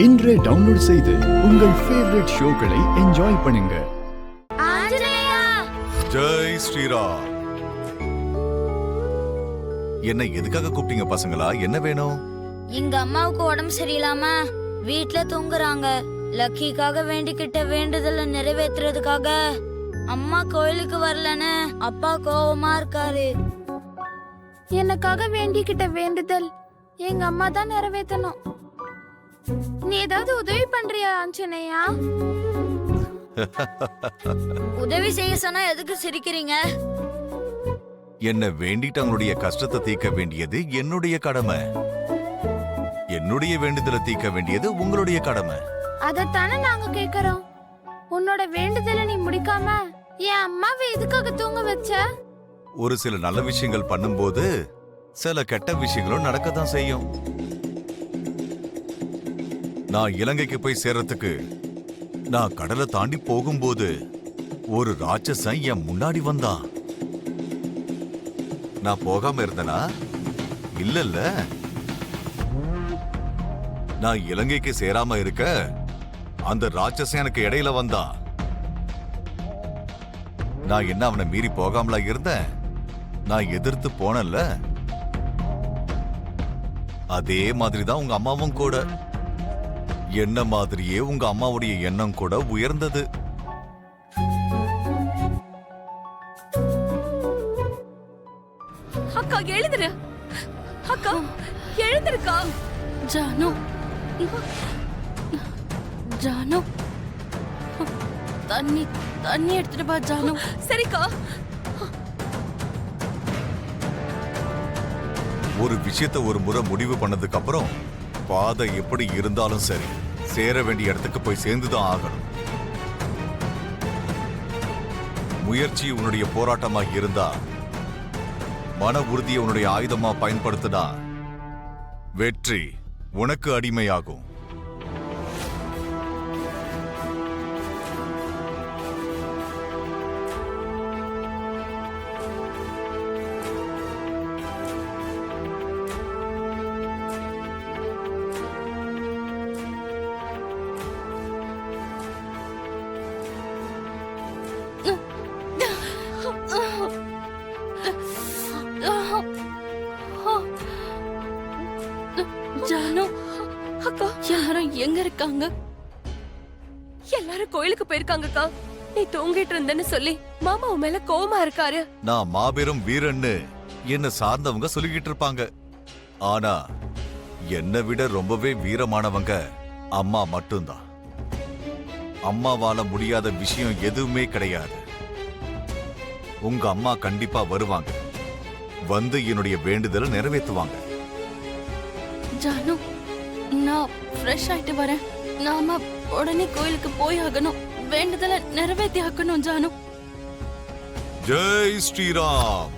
இன்றே டவுன்லோட் செய்து உங்கள் ஃபேவரட் ஷோக்களை என்ஜாய் பண்ணுங்க. ஜெய் ஸ்ரீராம். என்ன எதுக்காக கூப்பிட்டீங்க பசங்களா? என்ன வேணும்? எங்க அம்மாவுக்கு உடம்பு சரியில்லாம வீட்ல தூங்குறாங்க. லக்கிக்காக வேண்டிக்கிட்ட வேண்டுதலை நிறைவேற்றுறதுக்காக அம்மா கோயிலுக்கு வரலன்னு அப்பா கோவமா இருக்காரு. எனக்காக வேண்டிக்கிட்ட வேண்டுதல் எங்க அம்மா தான் நிறைவேற்றணும். நீ ஏதாவது உதவி பண்றியா ஆஞ்சநேயா? உதவி செய்ய சொன்னா எதுக்கு சிரிக்கிறீங்க? என்ன வேண்டிட்டு அவங்களுடைய கஷ்டத்தை தீர்க்க வேண்டியது என்னுடைய கடமை. என்னுடைய வேண்டுதலை தீர்க்க வேண்டியது உங்களுடைய கடமை. அதத்தானே நாங்க கேக்குறோம். உன்னோட வேண்டுதலை நீ முடிக்காம என் அம்மாவை எதுக்காக தூங்க வச்ச? ஒரு சில நல்ல விஷயங்கள் பண்ணும்போது சில கெட்ட விஷயங்களும் நடக்கத்தான் செய்யும். நான் இலங்கைக்கு போய் சேர்றதுக்கு நான் கடலை தாண்டி போகும்போது ஒரு ராட்சசன் என் முன்னாடி வந்தான். நான் போகாம இருந்தனா? இல்லல்ல. நான் இலங்கைக்கு சேராம இருக்க அந்த ராட்சசன் எனக்கு இடையில வந்தான். நான் என்ன அவனை மீறி போகாமலா இருந்தேன்? நான் எதிர்த்து போனல. அதே மாதிரிதான் உங்க அம்மாவும் கூட. என்ன மாதிரியே உங்க அம்மாவுடைய எண்ணம் கூட உயர்ந்தது. அக்கா எழுந்துரு. அக்கா எழுந்துருக்கா. ஜானு, ஜானு, தண்ணி தண்ணி எடுத்துட்டு வா ஜானு. சரிக்கா. ஒரு விஷயத்தை ஒரு முறை முடிவு பண்ணதுக்கு அப்புறம் பாதை எப்படி இருந்தாலும் சரி, சேர வேண்டிய இடத்துக்கு போய் சேர்ந்துதான் ஆகணும். முயற்சி உன்னுடைய போராட்டமா இருந்தா, மன உறுதியை உன்னுடைய ஆயுதமா பயன்படுத்தினா வெற்றி உனக்கு அடிமையாகும். ஜானு, அக்கா எல்லாரும் எங்க இருக்காங்க? எல்லாரும் கோயிலுக்கு போயிருக்காங்கக்கா. நீ தூங்கிட்டு இருந்தேன்னு சொல்லி மாமா உன் மேல கோவமா இருக்காரு. நான் மாபெரும் வீரன்னு என்ன சார்ந்தவங்க சொல்லிக்கிட்டு இருப்பாங்க. ஆனா என்னை விட ரொம்பவே வீரமானவங்க அம்மா மட்டும்தான். அம்மாவால முடியாத விஷயம் எதுவுமே கிடையாது. உங்க அம்மா கண்டிப்பா வருவாங்க, வந்து என்னுடைய வேண்டுதலை நிறைவேற்றுவாங்க. ஜானு, நான் ஃப்ரெஷ் ஆயிட்டு வரேன். நாம உடனே கோயிலுக்கு போய் ஆகணும். வேண்டுதலை நிறைவேற்றி ஆக்கணும் ஜானு. ஜெய் ஸ்ரீராம்.